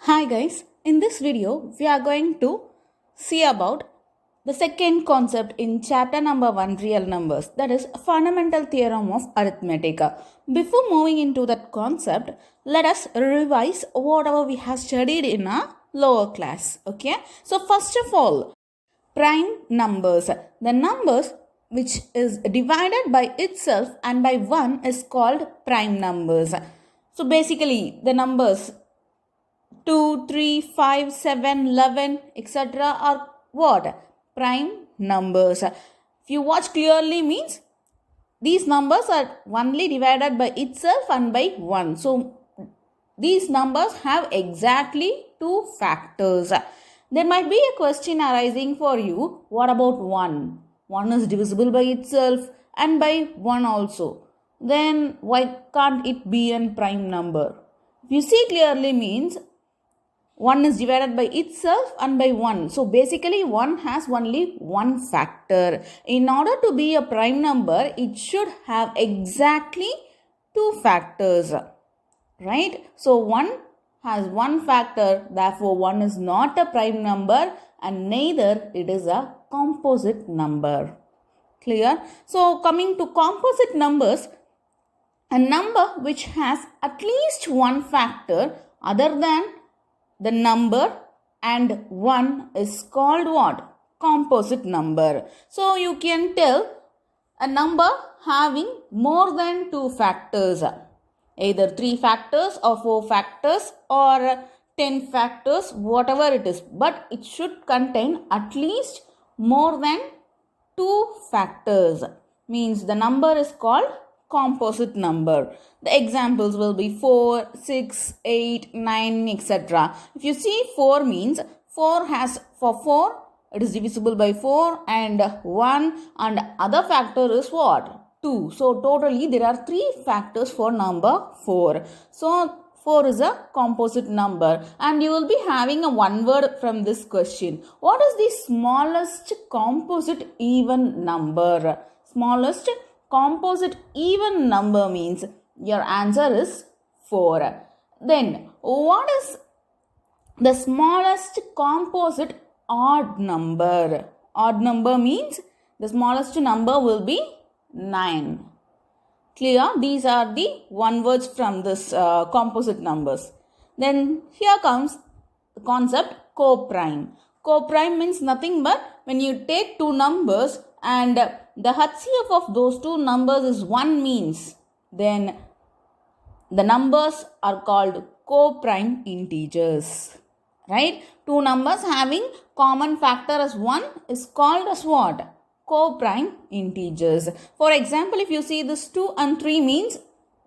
Hi guys, in this video we are going to see about the second concept in chapter number 1 real numbers, that is fundamental theorem of arithmetic. Before moving into that concept, let us revise whatever we have studied in a lower class. Okay, so first of all, prime numbers, the numbers which is divided by itself and by 1 is called prime numbers. So basically the numbers 2, 3, 5, 7, 11, etc. are what? Prime numbers. If you watch clearly means these numbers are only divided by itself and by 1. So these numbers have exactly two factors. There might be a question arising for you. What about 1? 1 is divisible by itself and by 1 also. Then why can't it be a prime number? If you see clearly means 1 is divided by itself and by 1. So basically 1 has only one factor. In order to be a prime number, it should have exactly two factors. Right? So 1 has one factor, therefore 1 is not a prime number and neither it is a composite number. Clear? So coming to composite numbers, a number which has at least one factor other than the number and 1 is called what? Composite number. So you can tell a number having more than two factors, either 3 factors or 4 factors or 10 factors, whatever it is, but it should contain at least more than 2 factors. Means the number is called composite number. The examples will be 4, 6, 8, 9, etc. If you see 4 means 4 has, for 4 it is divisible by 4 and 1 and other factor is what? 2. So totally there are 3 factors for number 4. So 4 is a composite number and you will be having a one word from this question. What is the smallest composite even number? Smallest composite even number means your answer is 4. Then what is the smallest composite odd number? Odd number means the smallest number will be 9. Clear? These are the one words from this composite numbers. Then here comes the concept coprime. Coprime means nothing but when you take two numbers and the HCF of those two numbers is 1 means then the numbers are called coprime integers. Right? Two numbers having common factor as 1 is called as what? Coprime integers. For example, if you see this 2 and 3 means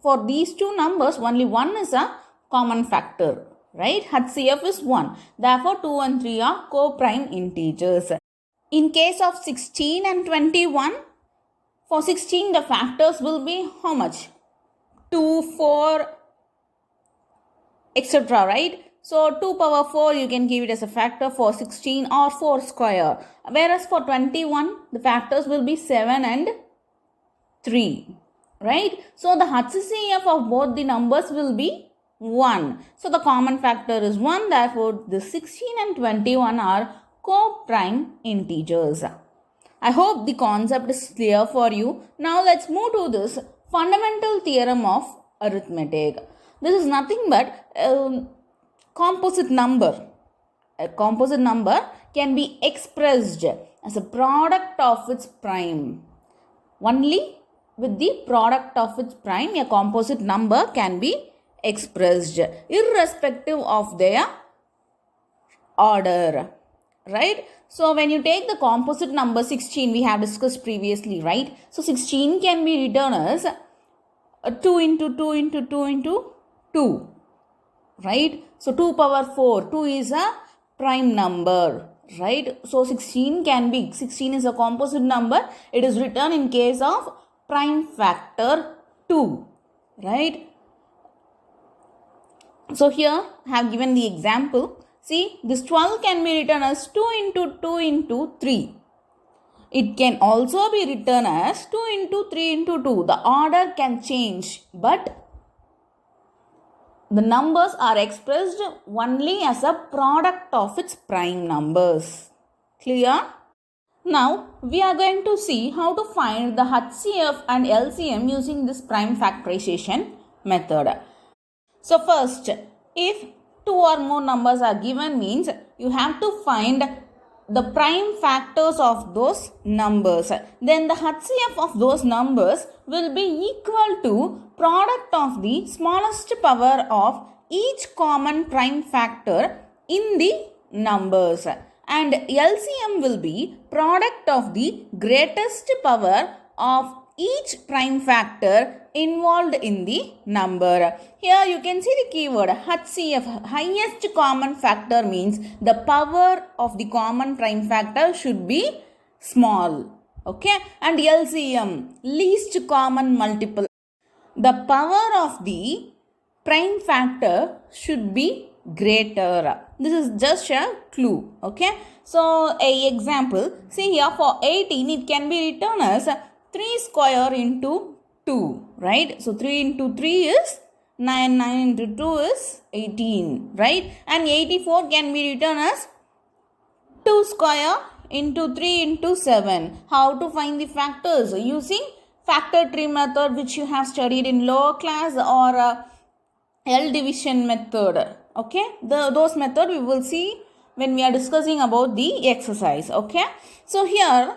for these two numbers only 1 is a common factor. Right? HCF is 1. Therefore, 2 and 3 are coprime integers. In case of 16 and 21, for 16 the factors will be how much? 2, 4, etc. Right? So 2 power 4 you can give it as a factor for 16 or 4 square. Whereas for 21 the factors will be 7 and 3. Right? So the HCF of both the numbers will be 1. So the common factor is 1. Therefore the 16 and 21 are coprime integers. I hope the concept is clear for you. Now let's move to this fundamental theorem of arithmetic. This is nothing but composite number. A composite number can be expressed as a product of its prime. Only with the product of its prime a composite number can be expressed irrespective of their order. Right? So when you take the composite number 16 we have discussed previously, right? So 16 can be written as 2 into 2 into 2 into 2. Right? So 2 power 4, 2 is a prime number. Right? So 16 is a composite number. It is written in case of prime factor 2. Right? So here I have given the example. See, this 12 can be written as 2 into 2 into 3. It can also be written as 2 into 3 into 2. The order can change, but the numbers are expressed only as a product of its prime numbers. Clear? Now, we are going to see how to find the HCF and LCM using this prime factorization method. So, first, if two or more numbers are given means you have to find the prime factors of those numbers. Then the HCF of those numbers will be equal to product of the smallest power of each common prime factor in the numbers, and LCM will be product of the greatest power of each prime factor involved in the number. Here you can see the keyword HCF, highest common factor, means the power of the common prime factor should be small. Okay, and LCM, least common multiple, the power of the prime factor should be greater. This is just a clue. Okay, so a example, see here for 18 it can be written as 3 square into 2, right? So 3 into 3 is 9, 9 into 2 is 18, right? And 84 can be written as 2 square into 3 into 7. How to find the factors? Using factor tree method, which you have studied in lower class, or L division method. Okay, those method we will see when we are discussing about the exercise. Okay, so here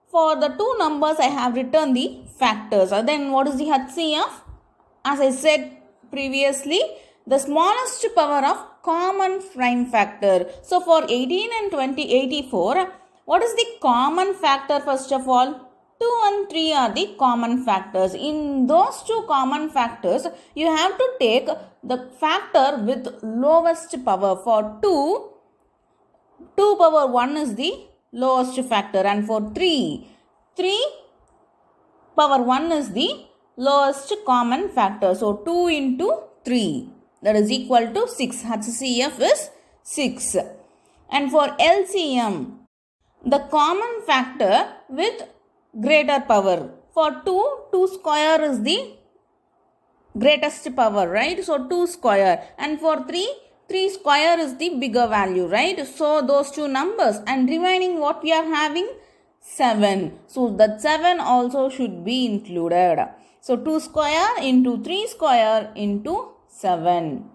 for the two numbers I have written the factors. Then what is the HCF? As I said previously, the smallest power of common prime factor. So for 18 and 84, what is the common factor? First of all, 2 and 3 are the common factors. In those two common factors, you have to take the factor with lowest power. For 2 power 1 is the lowest factor, and for 3 power 1 is the lowest common factor. So 2 into 3, that is equal to 6. HCF is 6. And for LCM, the common factor with greater power. For 2 square is the greatest power, right? So 2 square. And for 3 square is the bigger value, right? So those two numbers, and remaining what we are having? 7. So that 7 also should be included. So 2 square into 3 square into 7.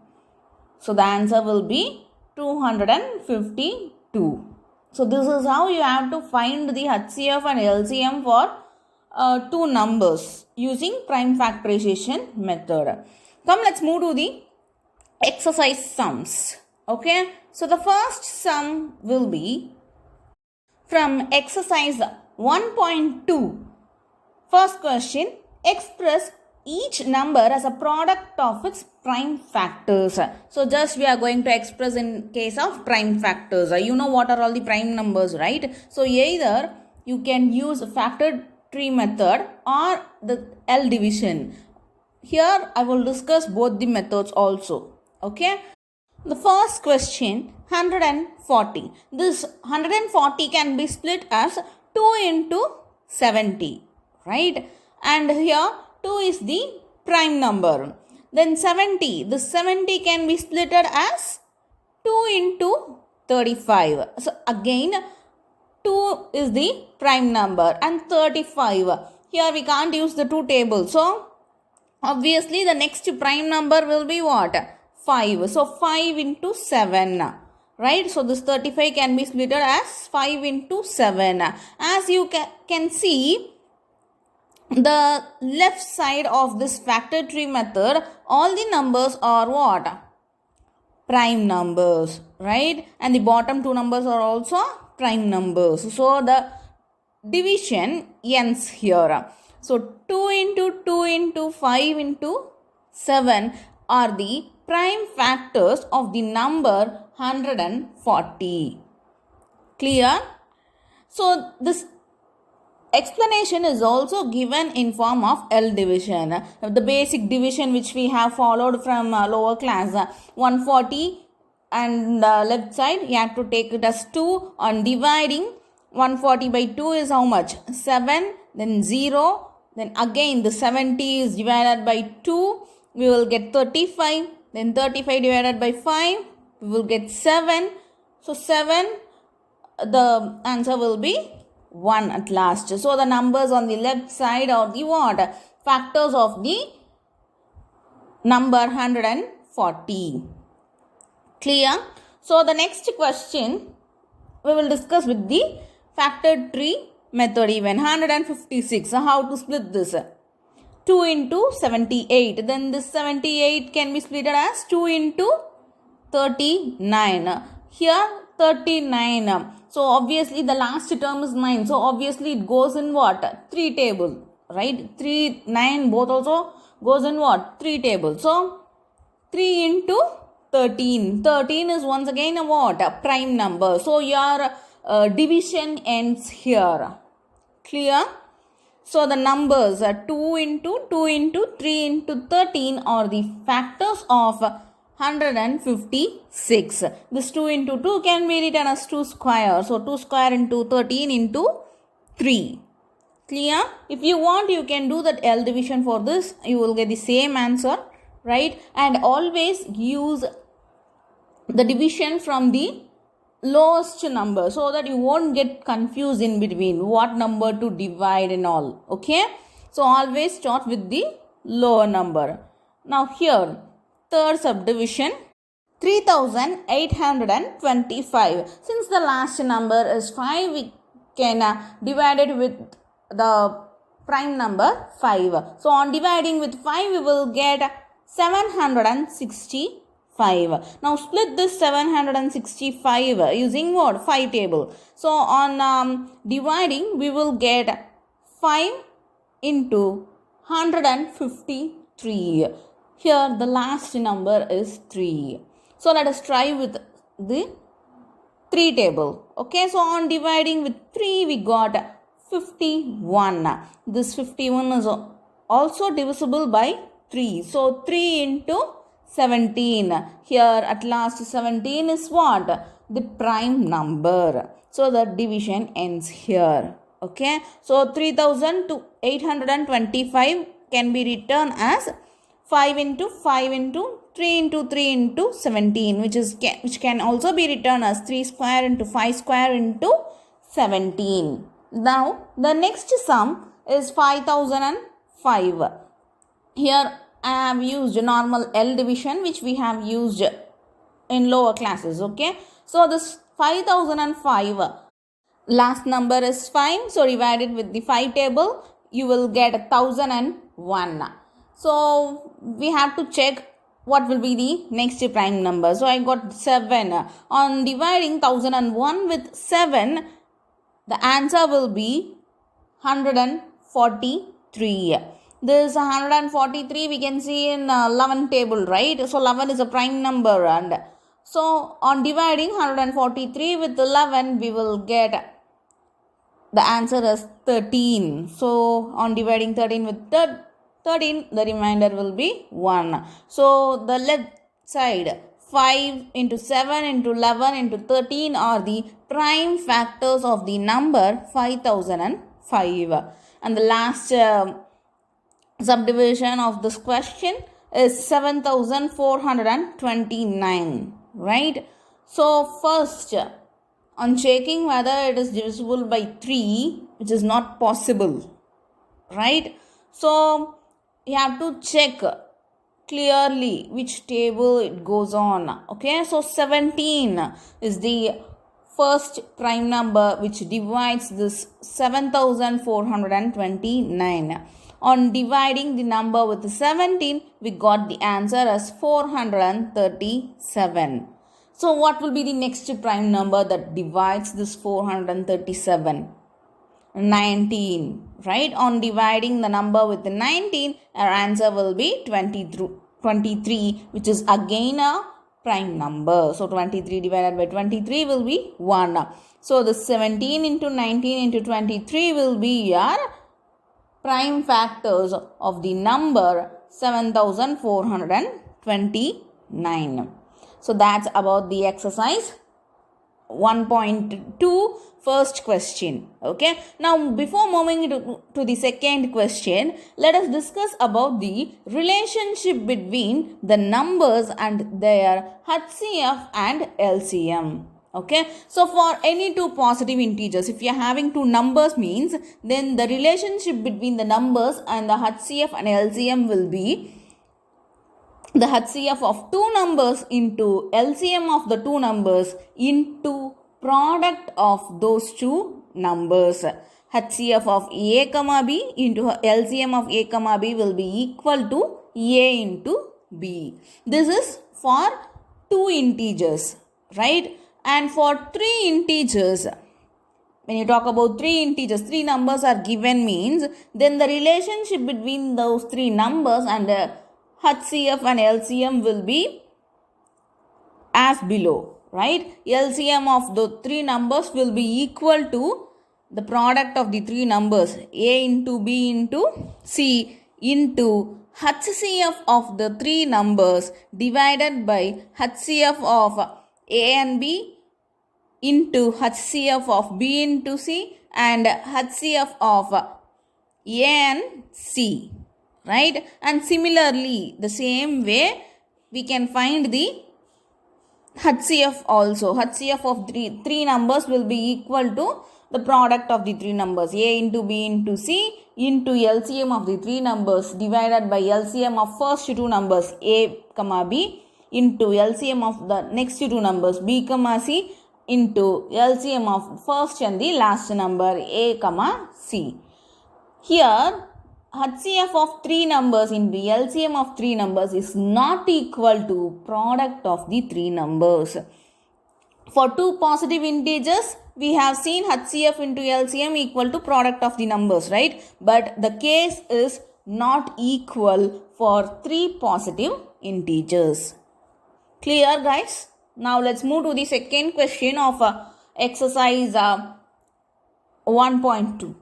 So the answer will be 252. So this is how you have to find the HCF and LCM for two numbers using prime factorization method. Come, let's move to the exercise sums. Okay, so the first sum will be from exercise 1.2. First question, express each number as a product of its prime factors. So just we are going to express in case of prime factors. You know what are all the prime numbers, right? So either you can use factor tree method or the L division. Here I will discuss both the methods also. Okay. The first question, 140. This 140 can be split as 2 into 70, right? And here 2 is the prime number. Then 70. The 70 can be split as 2 into 35. So again 2 is the prime number and 35. Here we can't use the two tables. So obviously the next prime number will be what? 5. So 5 into 7. Right? So this 35 can be split as 5 into 7. As you can see, the left side of this factor tree method, all the numbers are what? Prime numbers, right? And the bottom two numbers are also prime numbers. So the division ends here. So 2 into 2 into 5 into 7 are the prime factors of the number 140. Clear? So this explanation is also given in form of L division. The basic division which we have followed from lower class. 140 and left side you have to take it as 2. On dividing, 140 by 2 is how much? 7. Then 0. Then again the 70 is divided by 2. We will get 35. Then 35 divided by 5, we will get 7. So 7, the answer will be 1 at last. So the numbers on the left side are the what? Factors of the number 140. Clear? So the next question we will discuss with the factored tree method even. 156. How to split this? 2 into 78. Then this 78 can be split as 2 into 39. Here 39. So obviously the last term is 9. So obviously it goes in what? 3 table. Right? 3, 9 both also goes in what? 3 table. So 3 into 13. 13 is once again a what? A prime number. So your division ends here. Clear? So the numbers 2 into 2 into 3 into 13 are the factors of 156. This 2 into 2 can be written as 2 square. So 2 square into 13 into 3. Clear? If you want, you can do that L division for this. You will get the same answer. Right? And always use the division from the lowest number so that you won't get confused in between what number to divide and all. Okay? So always start with the lower number. Now here, third subdivision, 3825. Since the last number is 5, we can divide it with the prime number 5. So on dividing with 5, we will get 765. Now split this 765 using what? 5 table. So on dividing, we will get 5 into 153. Here the last number is 3. So let us try with the 3 table. Okay, so on dividing with 3, we got 51. This 51 is also divisible by 3. So 3 into 17. Here at last 17 is what? The prime number. So the division ends here. Okay. So 3825 can be written as 5 into 5 into 3 into 3 into 17, which can also be written as 3 square into 5 square into 17. Now the next sum is 5005. Here I have used normal L division, which we have used in lower classes. Okay. So this 5005, last number is 5. So divided with the 5 table, you will get 1001. So we have to check what will be the next prime number. So I got 7. On dividing 1001 with 7, the answer will be 143. This 143 we can see in 11 table, right? So 11 is a prime number, and so on dividing 143 with 11, we will get the answer as 13. So on dividing 13 with 13, the remainder will be 1. So the left side, 5 into 7 into 11 into 13 are the prime factors of the number 5005. And the last subdivision of this question is 7429, right? So first, on checking whether it is divisible by 3, which is not possible, right? So you have to check clearly which table it goes on. Okay, so 17 is the first prime number which divides this 7429. On dividing the number with 17, we got the answer as 437. So what will be the next prime number that divides this 437? 19, right? On dividing the number with 19, our answer will be 23, which is again a prime number. So 23 divided by 23 will be 1. So the 17 into 19 into 23 will be your prime factors of the number 7429. So that's about the exercise. 1.2 first question. Okay, now before moving to the second question, let us discuss about the relationship between the numbers and their HCF and LCM. Okay, so for any two positive integers, if you are having two numbers means, then the relationship between the numbers and the HCF and LCM will be the HCF of two numbers into LCM of the two numbers into product of those two numbers. HCF of A comma B into LCM of A comma B will be equal to A into B. This is for two integers, right? And for three integers, when you talk about three integers, three numbers are given means, then the relationship between those three numbers and HCF and LCM will be as below, right? LCM of the three numbers will be equal to the product of the three numbers A into B into C into HCF of the three numbers divided by HCF of A and B into HCF of B into C and HCF of A and C, right? And similarly, the same way we can find the HCF also. HCF of three numbers will be equal to the product of the three numbers A into B into C into LCM of the three numbers divided by LCM of first two numbers A comma B into LCM of the next two numbers B comma C into LCM of first and the last number A comma C. Here HCF of three numbers into LCM of three numbers is not equal to product of the three numbers. For two positive integers, we have seen HCF into LCM equal to product of the numbers, right? But the case is not equal for three positive integers. Clear, guys? Now let's move to the second question of exercise 1.2.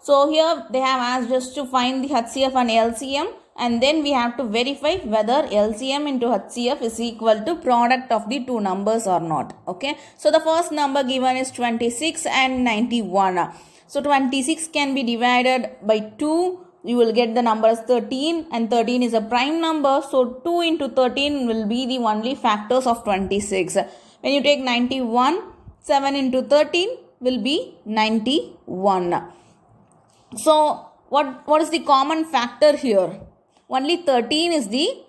So here they have asked us to find the HCF and LCM, and then we have to verify whether LCM into HCF is equal to product of the two numbers or not. Okay, so the first number given is 26 and 91. So 26 can be divided by 2. You will get the number as 13, and 13 is a prime number. So 2 into 13 will be the only factors of 26. When you take 91, 7 into 13 will be 91. So what is the common factor here? Only 13 is the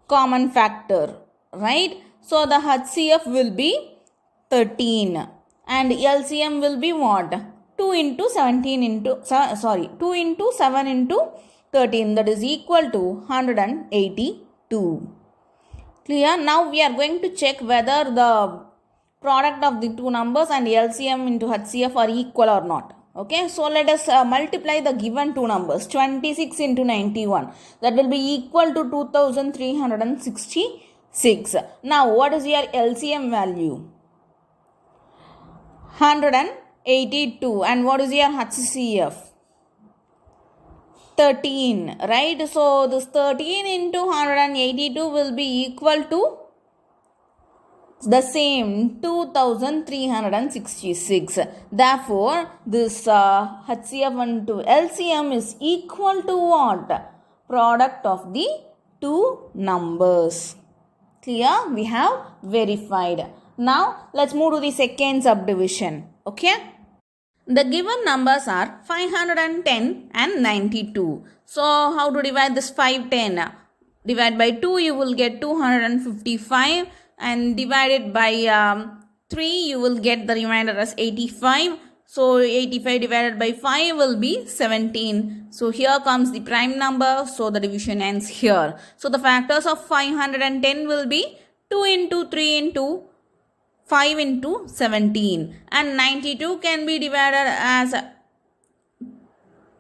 common factor, right? So the HCF will be 13 and LCM will be what? 2 into 17 into 2 into 7 into 13, that is equal to 182. Clear? Now we are going to check whether the product of the two numbers and LCM into HCF are equal or not. Okay, so let us multiply the given two numbers, 26 into 91, that will be equal to 2366. Now what is your LCM value? 182. And what is your HCF? 13, right? So this 13 into 182 will be equal to the same, 2366. Therefore, this HCF into LCM is equal to what? Product of the two numbers. Clear? We have verified. Now, let's move to the second subdivision. Okay? The given numbers are 510 and 92. So, how to divide this 510? Divide by 2, you will get 255. And divided by 3, you will get the remainder as 85. So 85 divided by 5 will be 17. So here comes the prime number. So the division ends here. So the factors of 510 will be 2 into 3 into 5 into 17. And 92 can be divided as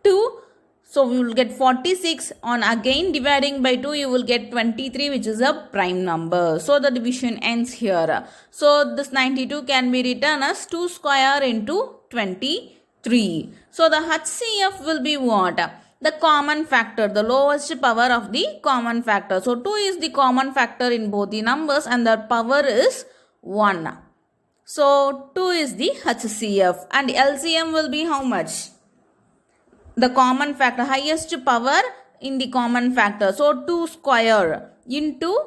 2. So we will get 46. On again dividing by 2, you will get 23, which is a prime number. So the division ends here. So this 92 can be written as 2 square into 23. So the HCF will be what? The common factor, the lowest power of the common factor. So 2 is the common factor in both the numbers and the power is 1. So 2 is the HCF and LCM will be how much? The common factor, highest power in the common factor. So 2 square into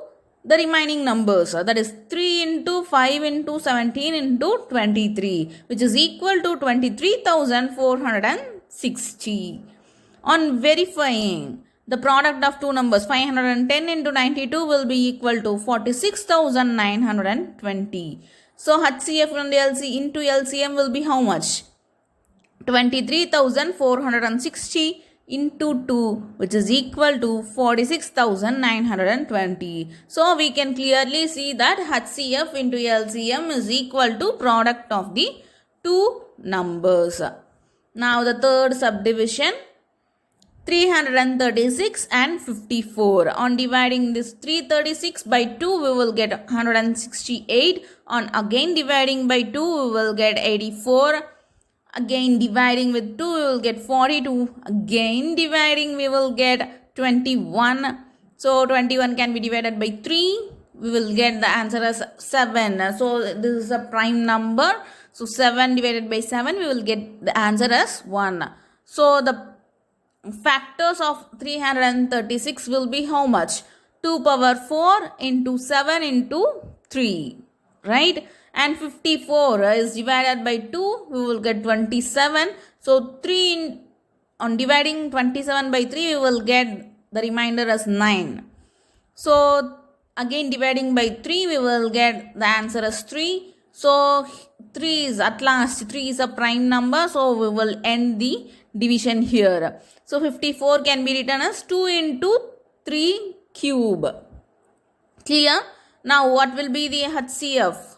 the remaining numbers, that is 3 into 5 into 17 into 23, which is equal to 23,460. On verifying the product of two numbers, 510 into 92 will be equal to 46,920. So HCF and LC into LCM will be how much? 23,460 into 2, which is equal to 46,920. So we can clearly see that HCF into LCM is equal to product of the two numbers. Now the third subdivision, 336 and 54. On dividing this 336 by 2, we will get 168. On again dividing by 2, we will get 84. Again dividing with 2, we will get 42. Again dividing, we will get 21. So 21 can be divided by 3. We will get the answer as 7. So this is a prime number. So 7 divided by 7, we will get the answer as 1. So the factors of 336 will be how much? 2 power 4 into 7 into 3. Right? And 54 is divided by 2, we will get 27. So on dividing 27 by 3, we will get the remainder as 9. So again dividing by 3, we will get the answer as 3. So 3 is at last, 3 is a prime number. So we will end the division here. So 54 can be written as 2 into 3 cube. Clear? Now what will be the HCF?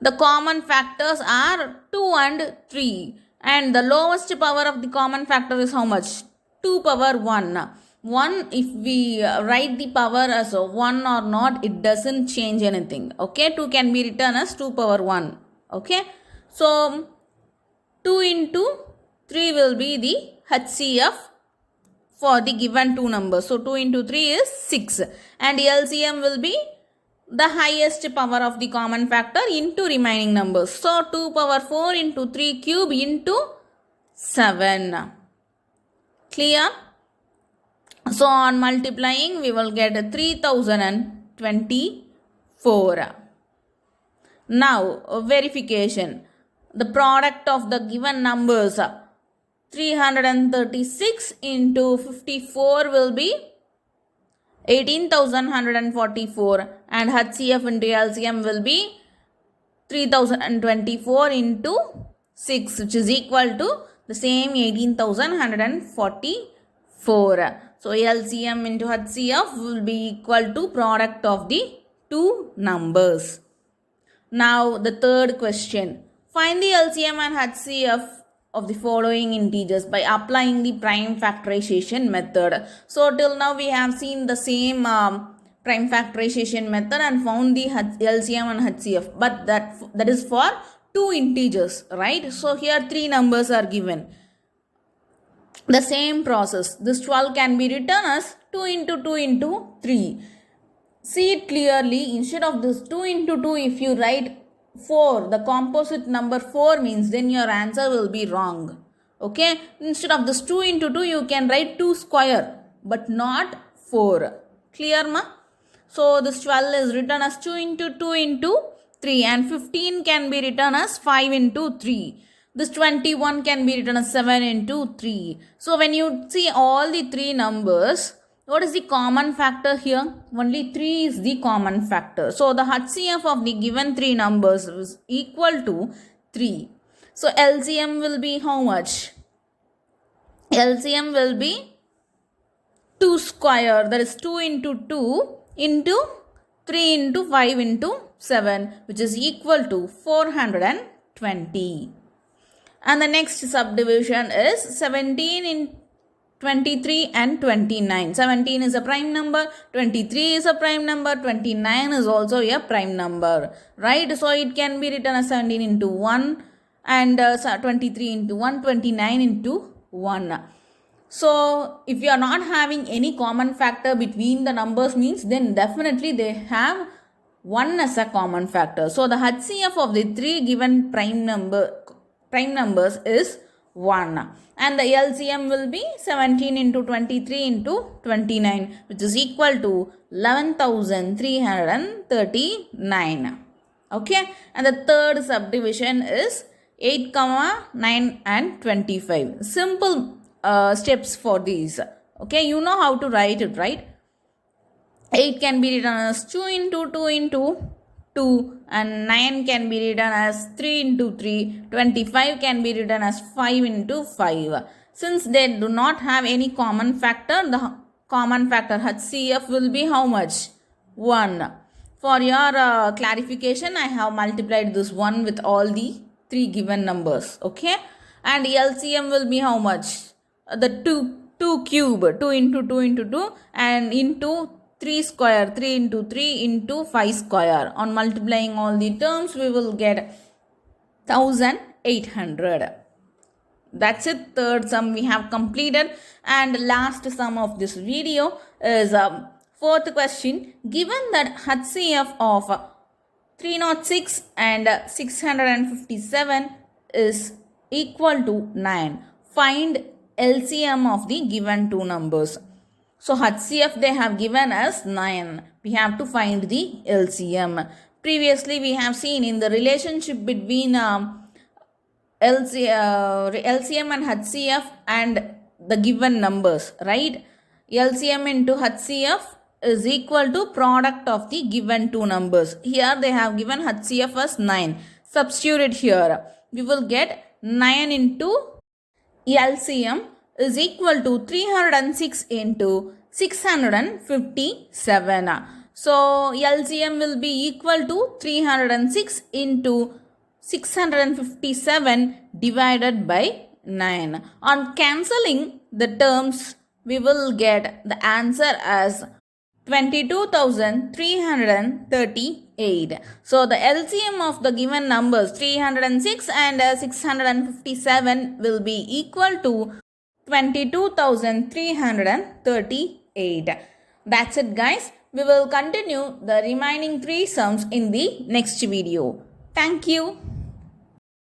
The common factors are 2 and 3. And the lowest power of the common factor is how much? 2 power 1. 1, if we write the power as 1 or not, it doesn't change anything. Okay, 2 can be written as 2 power 1. Okay, so 2 into 3 will be the HCF for the given two numbers. So 2 into 3 is 6. And LCM will be the highest power of the common factor into remaining numbers. So 2 power 4 into 3 cube into 7. Clear? So on multiplying, we will get 3024. Now verification. The product of the given numbers, 336 into 54 will be 18,144, and HCF into LCM will be 3024 into 6, which is equal to the same 18,144. So LCM into HCF will be equal to product of the two numbers. Now the third question. Find the LCM and HCF of the following integers by applying the prime factorization method. So till now we have seen the same prime factorization method and found the LCM and HCF, but that is for two integers, right? So here three numbers are given. The same process, this 12 can be written as 2 into 2 into 3. See it clearly, instead of this 2 into 2, if you write 4, the composite number 4 means, then your answer will be wrong. Okay, instead of this 2 into 2, you can write 2 square, but not 4. Clear ma? So this 12 is written as 2 into 2 into 3, and 15 can be written as 5 into 3. This 21 can be written as 7 into 3. So when you see all the three numbers, what is the common factor here? Only 3 is the common factor. So the HCF of the given three numbers is equal to 3. So LCM will be how much? LCM will be 2 square, that is 2 into 2 into 3 into 5 into 7, which is equal to 420. And the next subdivision is 17 in 23 and 29. 17 is a prime number, 23 is a prime number, 29 is also a prime number, right? So it can be written as 17 into 1 and 23 into 1, 29 into 1. So if you are not having any common factor between the numbers means, then definitely they have 1 as a common factor. So the HCF of the three given prime numbers is 1, and the LCM will be 17 into 23 into 29, which is equal to 11,339. Okay, and the third subdivision is 8, 9 and 25. Simple steps for these. Okay, you know how to write it, right? 8 can be written as 2 into 2 into 2, and 9 can be written as 3 into 3. 25 can be written as 5 into 5. Since they do not have any common factor, the common factor HCF will be how much? 1. For your clarification, I have multiplied this 1 with all the three given numbers. Okay, and LCM will be how much? The 2 cube, 2 into 2 into 2, and into 3 square, 3 into 3 into 5 square. On multiplying all the terms, we will get 1800. That's it. Third sum we have completed. And last sum of this video is fourth question. Given that HCF of 306 and 657 is equal to 9, find LCM of the given two numbers. So HCF they have given us 9. We have to find the LCM. Previously we have seen in the relationship between LCM and HCF and the given numbers, right? LCM into HCF is equal to product of the given two numbers. Here they have given HCF as 9. Substitute it here. We will get 9 into LCM is equal to 306 into 657. So LCM will be equal to 306 into 657 divided by 9. On cancelling the terms, we will get the answer as 22,338. So the LCM of the given numbers 306 and 657 will be equal to 22,338. That's it, guys. We will continue the remaining three sums in the next video. Thank you.